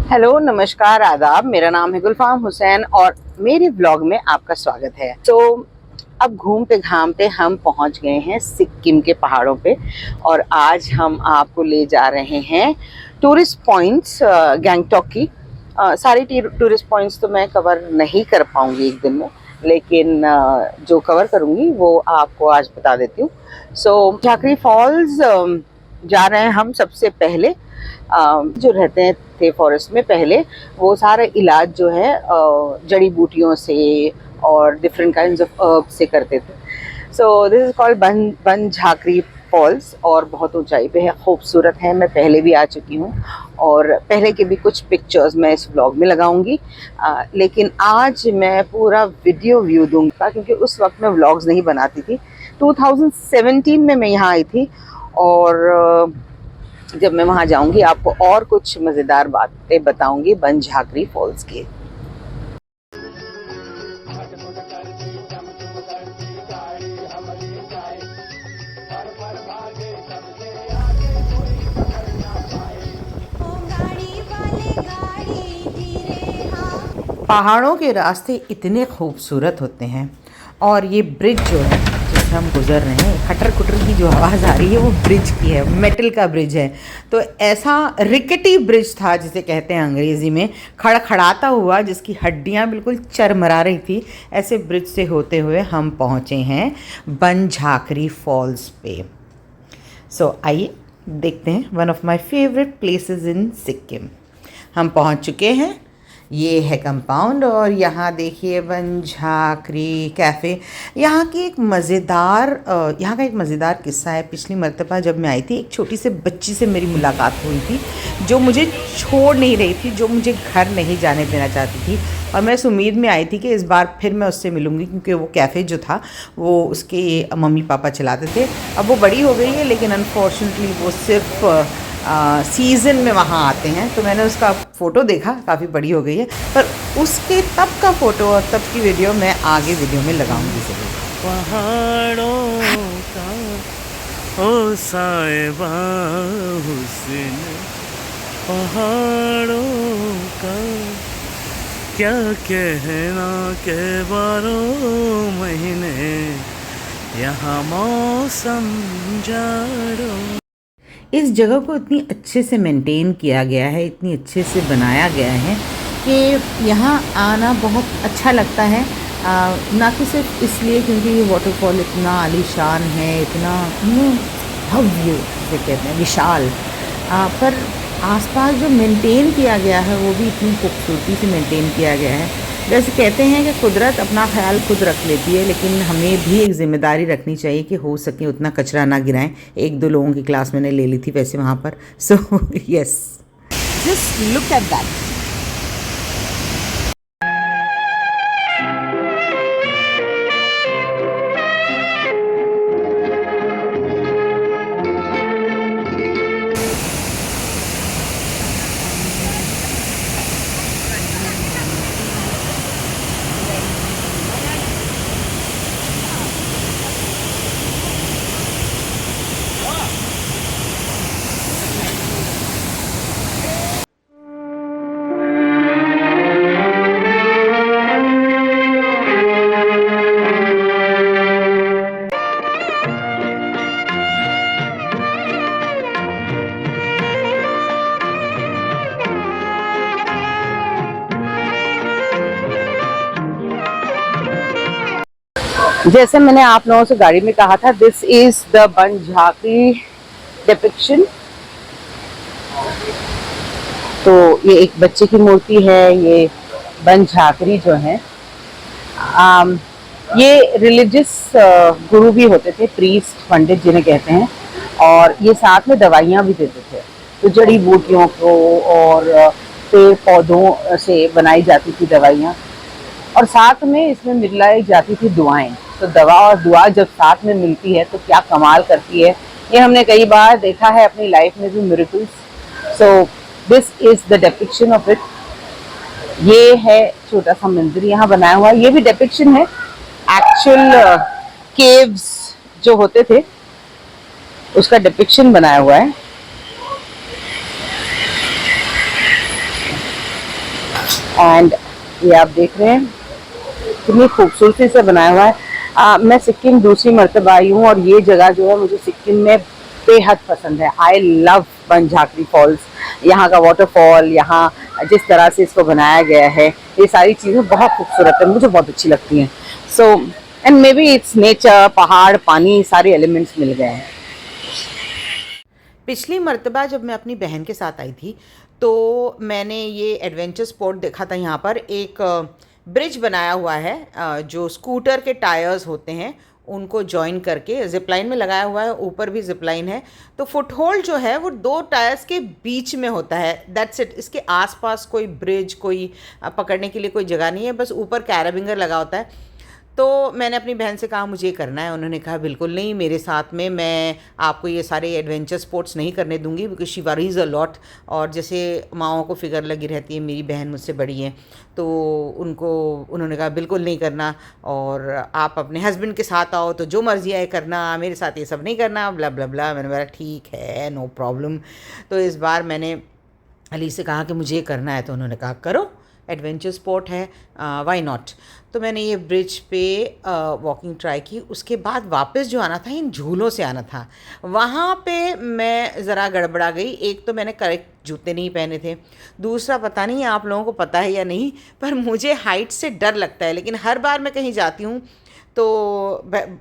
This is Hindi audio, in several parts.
हेलो, नमस्कार, आदाब। मेरा नाम है गुलफाम हुसैन और मेरे ब्लॉग में आपका स्वागत है। अब घूमते घामते हम पहुंच गए हैं सिक्किम के पहाड़ों पे और आज हम आपको ले जा रहे हैं टूरिस्ट पॉइंट्स गैंगटॉक की। सारी टूरिस्ट पॉइंट्स तो मैं कवर नहीं कर पाऊंगी एक दिन में, लेकिन जो कवर करूंगी वो आपको आज बता देती हूँ। झाकरी फॉल्स जा रहे हैं हम सबसे पहले। जो रहते हैं थे फॉरेस्ट में पहले, वो सारा इलाज जो है जड़ी बूटियों से और डिफरेंट काइंड्स ऑफ हर्ब से करते थे। दिस इज कॉल्ड बन झाकरी फॉल्स और बहुत ऊंचाई पे है, खूबसूरत है। मैं पहले भी आ चुकी हूँ और पहले के भी कुछ पिक्चर्स मैं इस व्लॉग में लगाऊंगी, लेकिन आज मैं पूरा वीडियो व्यू दूंगा क्योंकि उस वक्त मैं व्लॉग्स नहीं बनाती थी। 2017 में मैं यहाँ आई थी और जब मैं वहाँ जाऊंगी आपको और कुछ मज़ेदार बातें बताऊंगी बन झाकरी फॉल्स की। पहाड़ों के रास्ते इतने खूबसूरत होते हैं और ये ब्रिज जो है जिससे हम गुजर रहे हैं, खटर खुटर की जो आवाज़ आ रही है वो ब्रिज की है, मेटल का ब्रिज है। तो ऐसा रिकेटी ब्रिज था जिसे कहते हैं अंग्रेज़ी में, खड़खड़ाता हुआ, जिसकी हड्डियां बिल्कुल चरमरा रही थी। ऐसे ब्रिज से होते हुए हम पहुँचे हैं बन झाकरी फॉल्स पे। आइए देखते हैं, one of my favourite places in Sikkim. हम पहुँच चुके हैं। ये है कंपाउंड और यहाँ देखिए बन झाकरी कैफ़े। यहाँ का एक मज़ेदार किस्सा है। पिछली मर्तबा जब मैं आई थी, एक छोटी सी बच्ची से मेरी मुलाकात हुई थी जो मुझे छोड़ नहीं रही थी, जो मुझे घर नहीं जाने देना चाहती थी। और मैं इस उम्मीद में आई थी कि इस बार फिर मैं उससे मिलूँगी क्योंकि वो कैफ़े जो था वो उसके मम्मी पापा चलाते थे। अब वो बड़ी हो गई है लेकिन अनफॉर्चुनेटली वो सिर्फ सीज़न में वहाँ आते हैं। तो मैंने उसका फ़ोटो देखा, काफ़ी बड़ी हो गई है, पर उसके तब का फ़ोटो और तब की वीडियो मैं आगे वीडियो में लगाऊंगी ज़रूर। पहाड़ों का ओ साहिबा हुस्न, पहाड़ों का क्या कहना के 12 महीने यहाँ मौसम जाड़ों। इस जगह को इतनी अच्छे से मेंटेन किया गया है, इतनी अच्छे से बनाया गया है कि यहाँ आना बहुत अच्छा लगता है। ना कि सिर्फ इसलिए क्योंकि ये वाटरफॉल इतना आलीशान है, इतना भव्य जिसे कहते हैं, विशाल, पर आसपास जो मेंटेन किया गया है वो भी इतनी खूबसूरती से मेंटेन किया गया है। वैसे कहते हैं कि कुदरत अपना ख्याल खुद रख लेती है, लेकिन हमें भी एक ज़िम्मेदारी रखनी चाहिए कि हो सके उतना कचरा ना गिराएं। एक दो लोगों की क्लास मैंने ले ली थी वैसे वहाँ पर। Yes, just look at that. जैसे मैंने आप लोगों से गाड़ी में कहा था, दिस इज द बन झाकरी डिपिक्शन। तो ये एक बच्चे की मूर्ति है। ये बन झाकरी जो है, ये रिलीजियस गुरु भी होते थे, प्रीस्ट, पंडित जिन्हें कहते हैं, और ये साथ में दवाइयाँ भी देते थे। तो जड़ी बूटियों को और पेड़ पौधों से बनाई जाती थी दवाइयाँ, और साथ में इसमें मिलाई जाती थी दुआएं। तो दवा और दुआ जब साथ में मिलती है तो क्या कमाल करती है, ये हमने कई बार देखा है अपनी लाइफ में भी, miracles. This is the depiction of it. ये है छोटा सा मंदिर यहाँ बनाया हुआ, ये भी डिपिक्शन है। एक्चुअल केव्स जो होते थे उसका डिपिक्शन बनाया हुआ है। एंड ये आप देख रहे हैं कितनी खूबसूरती से बनाया हुआ है। मैं सिक्किम दूसरी मरतबा आई हूँ और ये जगह जो है मुझे सिक्किम में बेहद पसंद है। आई लव बनझाकरी फॉल्स, यहाँ का वाटरफॉल, यहाँ जिस तरह से इसको बनाया गया है, ये सारी चीज़ें बहुत खूबसूरत है, मुझे बहुत अच्छी लगती हैं। So and may be it's nature, पहाड़, पानी, सारे एलिमेंट्स मिल गए हैं। पिछली मर्तबा जब मैं अपनी बहन के साथ आई थी तो मैंने ये एडवेंचर स्पॉट देखा था। यहाँ पर एक ब्रिज बनाया हुआ है जो स्कूटर के टायर्स होते हैं उनको जॉइन करके जिपलाइन में लगाया हुआ है, ऊपर भी जिपलाइन है। तो फुटहोल्ड जो है वो 2 टायर्स के बीच में होता है, दैट्स इट। इसके आसपास कोई ब्रिज, कोई पकड़ने के लिए कोई जगह नहीं है, बस ऊपर कैराबिंगर लगा होता है। तो मैंने अपनी बहन से कहा मुझे ये करना है, उन्होंने कहा बिल्कुल नहीं, मेरे साथ में मैं आपको ये सारे एडवेंचर स्पोर्ट्स नहीं करने दूंगी because she worries a lot. और जैसे माओं को फिक्र लगी रहती है, मेरी बहन मुझसे बड़ी है, तो उन्होंने कहा बिल्कुल नहीं करना, और आप अपने हस्बैंड के साथ आओ तो जो मर्जी आए करना, मेरे साथ ये सब नहीं करना, ब्ला ब्ला ब्ला। मैंने बोला ठीक है, नो प्रॉब्लम। तो इस बार मैंने अली से कहा कि मुझे ये करना है, तो उन्होंने कहा करो, एडवेंचर स्पॉट है, व्हाई नॉट। तो मैंने ये ब्रिज पे वॉकिंग ट्राई की। उसके बाद वापस जो आना था इन झूलों से आना था, वहाँ पे मैं ज़रा गड़बड़ा गई। एक तो मैंने करेक्ट जूते नहीं पहने थे, दूसरा पता नहीं आप लोगों को पता है या नहीं, पर मुझे हाइट से डर लगता है। लेकिन हर बार मैं कहीं जाती हूँ तो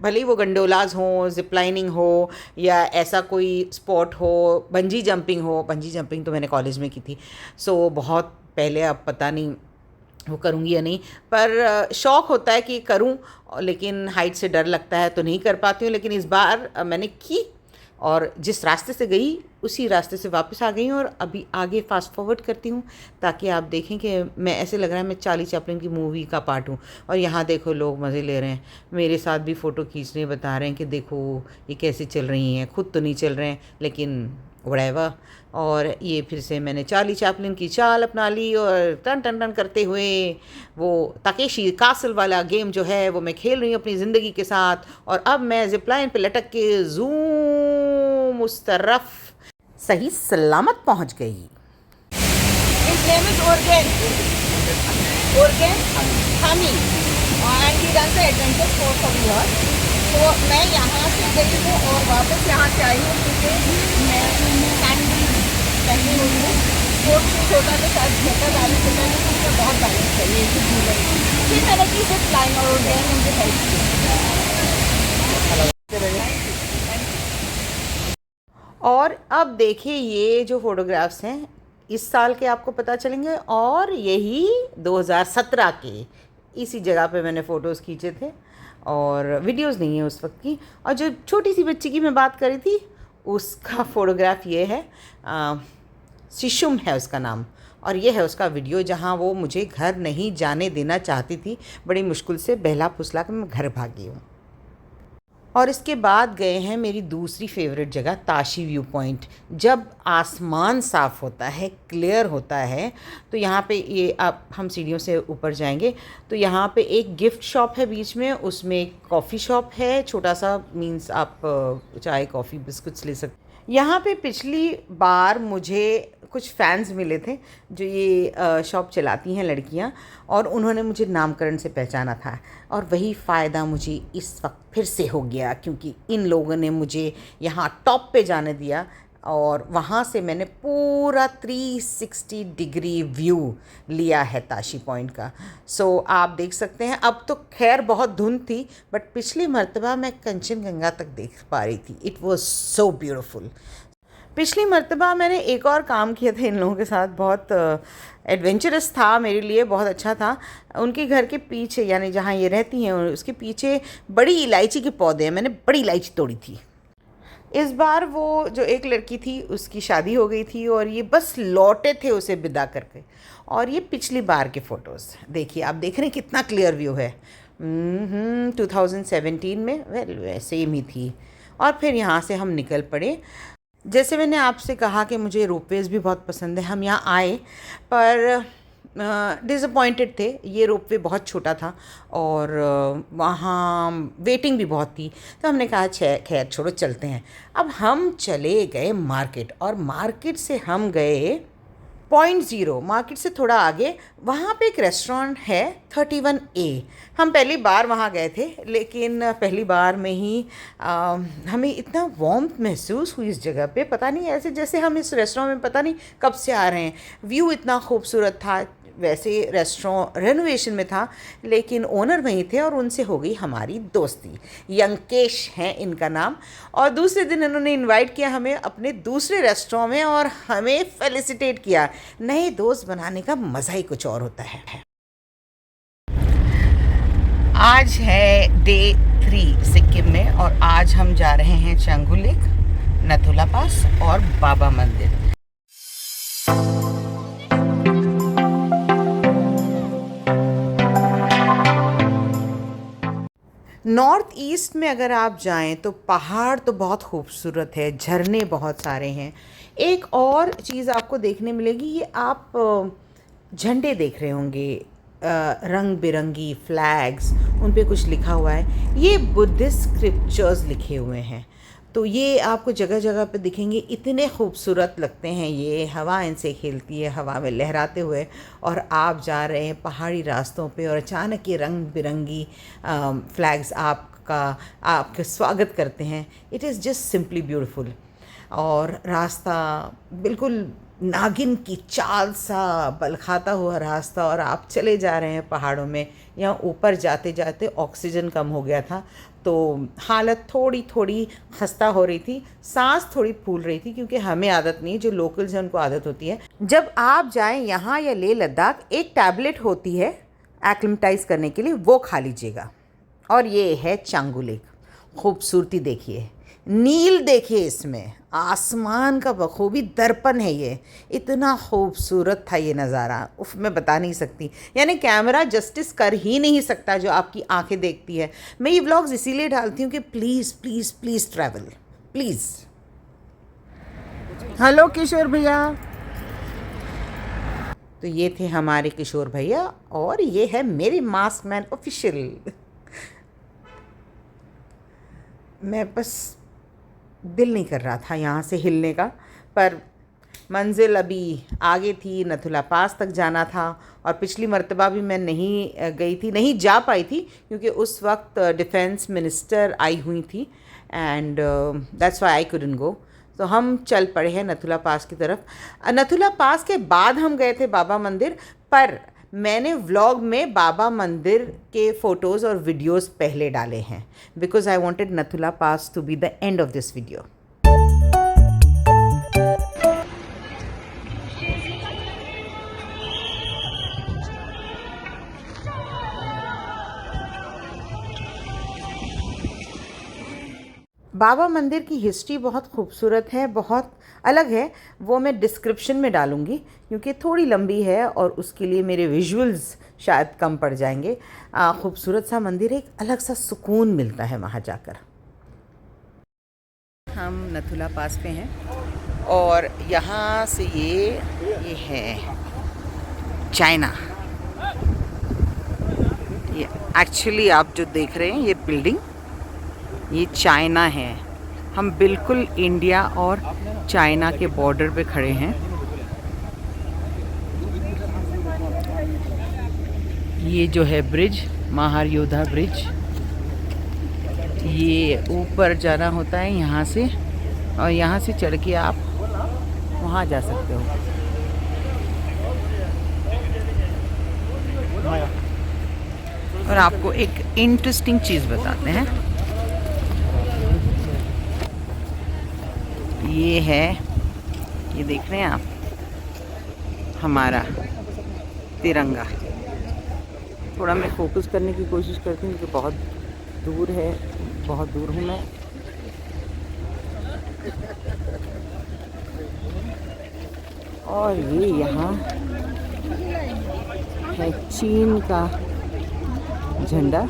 भले ही वो गंडोलाज हो, जिपलाइनिंग हो, या ऐसा कोई स्पॉट हो, बंजी जंपिंग हो। बंजी जंपिंग तो मैंने कॉलेज में की थी, सो बहुत पहले, अब पता नहीं वो करूँगी या नहीं, पर शौक़ होता है कि करूँ, लेकिन हाइट से डर लगता है तो नहीं कर पाती हूँ। लेकिन इस बार मैंने की और जिस रास्ते से गई उसी रास्ते से वापस आ गई हूँ। और अभी आगे फास्ट फॉरवर्ड करती हूँ ताकि आप देखें कि मैं, ऐसे लग रहा है मैं चार्ली चैपलिन की मूवी का पार्ट हूँ। और यहाँ देखो लोग मज़े ले रहे हैं, मेरे साथ भी फ़ोटो खींच रहे हैं, बता रहे हैं कि देखो ये कैसे चल रही हैं, खुद तो नहीं चल रहे हैं लेकिन व्हाटएवर। और ये फिर से मैंने चार्ली चैपलिन की चाल अपना ली और टन टन टन करते हुए वो ताकेशी कासल वाला गेम जो है वो मैं खेल रही हूँ अपनी ज़िंदगी के साथ। और अब मैं जिपलाइन पे लटक के जूम उस तरफ सही सलामत पहुँच गई। His name is Orgen Hami and he runs the adventure sports over here. तो मैं यहाँ से गई हूँ और वापस यहाँ से आई हूँ क्योंकि मैं सैंडल पहनी हुई हूँ। स्पोर्ट्स शूज होता तो शायद बेहतर बैलेंस होता है, लेकिन उसमें बहुत बैलेंस चाहिए एक झूले में। फिर मैंने की जिप लाइन और उड़ने में मुझे हेल्प की। और अब देखिए ये जो फोटोग्राफ्स हैं इस साल के आपको पता चलेंगे, और यही 2017 के इसी जगह पे मैंने फ़ोटोज़ खींचे थे और वीडियोज़ नहीं है उस वक्त की। और जो छोटी सी बच्ची की मैं बात करी थी उसका फ़ोटोग्राफ ये है, शिशुम है उसका नाम, और ये है उसका वीडियो जहाँ वो मुझे घर नहीं जाने देना चाहती थी। बड़ी मुश्किल से बहला फुसला कर मैं घर भागी हूँ। और इसके बाद गए हैं मेरी दूसरी फेवरेट जगह ताशी व्यू पॉइंट। जब आसमान साफ़ होता है, क्लियर होता है, तो यहाँ पे ये आप हम सीढ़ियों से ऊपर जाएंगे तो यहाँ पे एक गिफ्ट शॉप है बीच में, उसमें एक कॉफ़ी शॉप है छोटा सा, मीन्स आप चाय कॉफ़ी बिस्कुट्स ले सकते। यहाँ पे पिछली बार मुझे कुछ फ़ैन्स मिले थे जो ये शॉप चलाती हैं लड़कियाँ, और उन्होंने मुझे नामकरण से पहचाना था। और वही फ़ायदा मुझे इस वक्त फिर से हो गया क्योंकि इन लोगों ने मुझे यहाँ टॉप पे जाने दिया और वहाँ से मैंने पूरा 360 डिग्री व्यू लिया है ताशी पॉइंट का। सो आप देख सकते हैं, अब तो खैर बहुत धुंध थी, बट पिछली मर्तबा मैं कंचनजंगा तक देख पा रही थी। It was so beautiful. पिछली मर्तबा मैंने एक और काम किया था इन लोगों के साथ, बहुत एडवेंचरस था मेरे लिए, बहुत अच्छा था। उनके घर के पीछे, यानी जहाँ ये रहती हैं उसके पीछे बड़ी इलायची के पौधे हैं, मैंने बड़ी इलायची तोड़ी थी। इस बार वो जो एक लड़की थी उसकी शादी हो गई थी और ये बस लौटे थे उसे विदा करके। और ये पिछली बार के फ़ोटोज़ देखिए, आप देख रहे हैं कितना क्लियर व्यू है। 2017 में वेल सेम ही थी। और फिर यहाँ से हम निकल पड़े। जैसे मैंने आपसे कहा कि मुझे रोपवेज़ भी बहुत पसंद है, हम यहाँ आए पर डिसअपॉइंटेड थे। ये रोपवे बहुत छोटा था और वहाँ वेटिंग भी बहुत थी, तो हमने कहा खैर छोड़ो चलते हैं। अब हम चले गए मार्केट, और मार्केट से हम गए .0 मार्केट से थोड़ा आगे वहाँ पे एक रेस्टोरेंट है 31A। हम पहली बार वहाँ गए थे, लेकिन पहली बार में ही हमें इतना वार्मथ महसूस हुई इस जगह पे, पता नहीं ऐसे जैसे हम इस रेस्टोरेंट में पता नहीं कब से आ रहे हैं। व्यू इतना खूबसूरत था। वैसे रेस्टोरेंट रेनोवेशन में था, लेकिन ओनर वहीं थे और उनसे हो गई हमारी दोस्ती। यंकेश हैं इनका नाम। और दूसरे दिन इन्होंने इनवाइट किया हमें अपने दूसरे रेस्टोरेंट में और हमें फेलिसिटेट किया। नए दोस्त बनाने का मज़ा ही कुछ और होता है। आज है डे 3 सिक्किम में और आज हम जा रहे हैं चांगू लेक, नथुला पास और बाबा मंदिर। नॉर्थ ईस्ट में अगर आप जाएं तो पहाड़ तो बहुत खूबसूरत है, झरने बहुत सारे हैं। एक और चीज़ आपको देखने मिलेगी, ये आप झंडे देख रहे होंगे, रंग बिरंगी फ्लैग्स, उन पे कुछ लिखा हुआ है। ये बुद्धिस्ट स्क्रिप्चर्स लिखे हुए हैं, तो ये आपको जगह जगह पे दिखेंगे। इतने खूबसूरत लगते हैं ये, हवा इनसे खेलती है हवा में लहराते हुए, और आप जा रहे हैं पहाड़ी रास्तों पे और अचानक ये रंग बिरंगी फ्लैग्स आपके स्वागत करते हैं। It is just simply beautiful. और रास्ता बिल्कुल नागिन की चाल सा बल खाता हुआ रास्ता, और आप चले जा रहे हैं पहाड़ों में। यहाँ ऊपर जाते जाते ऑक्सीजन कम हो गया था, तो हालत थोड़ी थोड़ी खस्ता हो रही थी, सांस थोड़ी फूल रही थी, क्योंकि हमें आदत नहीं, जो लोकल्स हैं उनको आदत होती है। जब आप जाएं यहाँ या लेह लद्दाख, एक टैबलेट होती है एक्लिमेटाइज करने के लिए, वो खा लीजिएगा। और ये है चांगू लेक। खूबसूरती देखिए, नील देखिए, इसमें आसमान का बखूबी दर्पण है। ये इतना खूबसूरत था ये नज़ारा, उफ मैं बता नहीं सकती। यानी कैमरा जस्टिस कर ही नहीं सकता जो आपकी आंखें देखती है। मैं ये व्लॉग्स इसीलिए डालती हूँ कि please please please travel please. Hello Kishore भैया। तो ये थे हमारे किशोर भैया, और ये है मेरी मास्क मैन ऑफिशियल। मैं बस दिल नहीं कर रहा था यहाँ से हिलने का, पर मंजिल अभी आगे थी, नथुला पास तक जाना था। और पिछली मर्तबा भी मैं नहीं गई थी, नहीं जा पाई थी, क्योंकि उस वक्त डिफेंस मिनिस्टर आई हुई थी, and that's why I couldn't go. तो हम चल पड़े हैं नथुला पास की तरफ। नथुला पास के बाद हम गए थे बाबा मंदिर, पर मैंने व्लॉग में बाबा मंदिर के फ़ोटोज़ और वीडियोस पहले डाले हैं, because I wanted Nathula pass to be the end of this video. Baba Mandir की हिस्ट्री बहुत खूबसूरत है, बहुत अलग है। वो मैं डिस्क्रिप्शन में डालूँगी, क्योंकि थोड़ी लंबी है और उसके लिए मेरे विजुअल्स शायद कम पड़ जाएंगे। खूबसूरत सा मंदिर है, एक अलग सा सुकून मिलता है वहाँ जाकर। हम नथुला पास पे हैं, और यहाँ से ये है चाइना। ये एक्चुअली आप जो देख रहे हैं ये बिल्डिंग, ये चाइना है। हम बिल्कुल इंडिया और चाइना के बॉर्डर पे खड़े हैं। ये जो है ब्रिज, महार योद्धा ब्रिज, ये ऊपर जाना होता है यहाँ से, और यहाँ से चढ़ के आप वहाँ जा सकते हो। और आपको एक इंटरेस्टिंग चीज़ बताते हैं। ये है, ये देख रहे हैं आप, हमारा तिरंगा। थोड़ा मैं फोकस करने की कोशिश करती हूँ, क्योंकि बहुत दूर है, बहुत दूर हूँ मैं। और ये यहाँ है चीन का झंडा।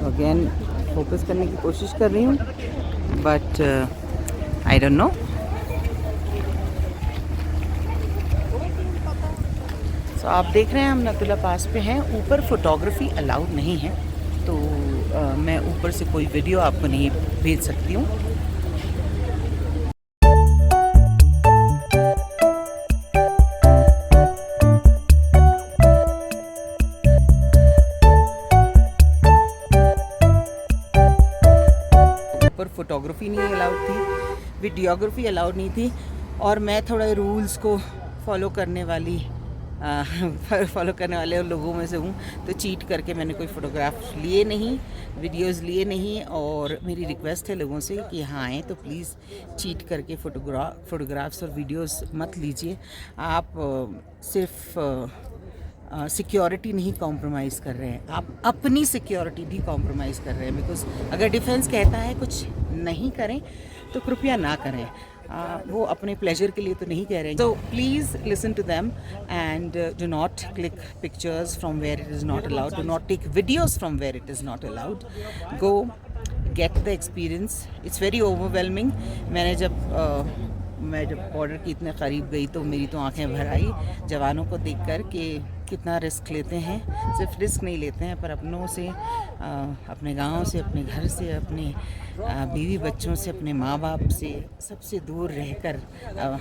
अगेन फोकस करने की कोशिश कर रही हूँ, बट आई डोंट नो। सो आप देख रहे हैं हम नथुला पास पे हैं। ऊपर फोटोग्राफी अलाउड नहीं है, तो मैं ऊपर से कोई वीडियो आपको नहीं भेज सकती हूँ। वीडियोग्राफी नहीं अलाउड थी, वीडियोग्राफी अलाउड नहीं थी। और मैं थोड़ा रूल्स को फॉलो करने वाले लोगों में से हूँ, तो चीट करके मैंने कोई फ़ोटोग्राफ लिए नहीं, वीडियोस लिए नहीं। और मेरी रिक्वेस्ट है लोगों से कि यहाँ आएँ तो प्लीज़ चीट करके फ़ोटोग्राफ्स और वीडियोस मत लीजिए। आप सिर्फ सिक्योरिटी नहीं कॉम्प्रोमाइज़ कर रहे हैं, आप अपनी सिक्योरिटी भी कॉम्प्रोमाइज़ कर रहे हैं। बिकॉज अगर डिफेंस कहता है कुछ नहीं करें तो कृपया ना करें। वो अपने प्लेजर के लिए तो नहीं कह रहे हैं। So please listen to them and do not click pictures from where it is not allowed, do not take videos from where it is not allowed. Go get the experience, it's very overwhelming. मैं जब बॉर्डर के इतने करीब गई तो मेरी तो आंखें भर आई जवानों को देखकर कि कितना रिस्क लेते हैं। सिर्फ रिस्क नहीं लेते हैं पर अपनों से, अपने गांव से, अपने घर से, अपने बीवी बच्चों से, अपने माँ बाप से, सबसे दूर रहकर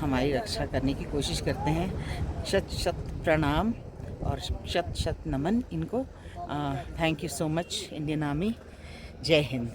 हमारी रक्षा करने की कोशिश करते हैं। शत शत प्रणाम और शत शत नमन इनको। Thank you so much Indian army. जय हिंद।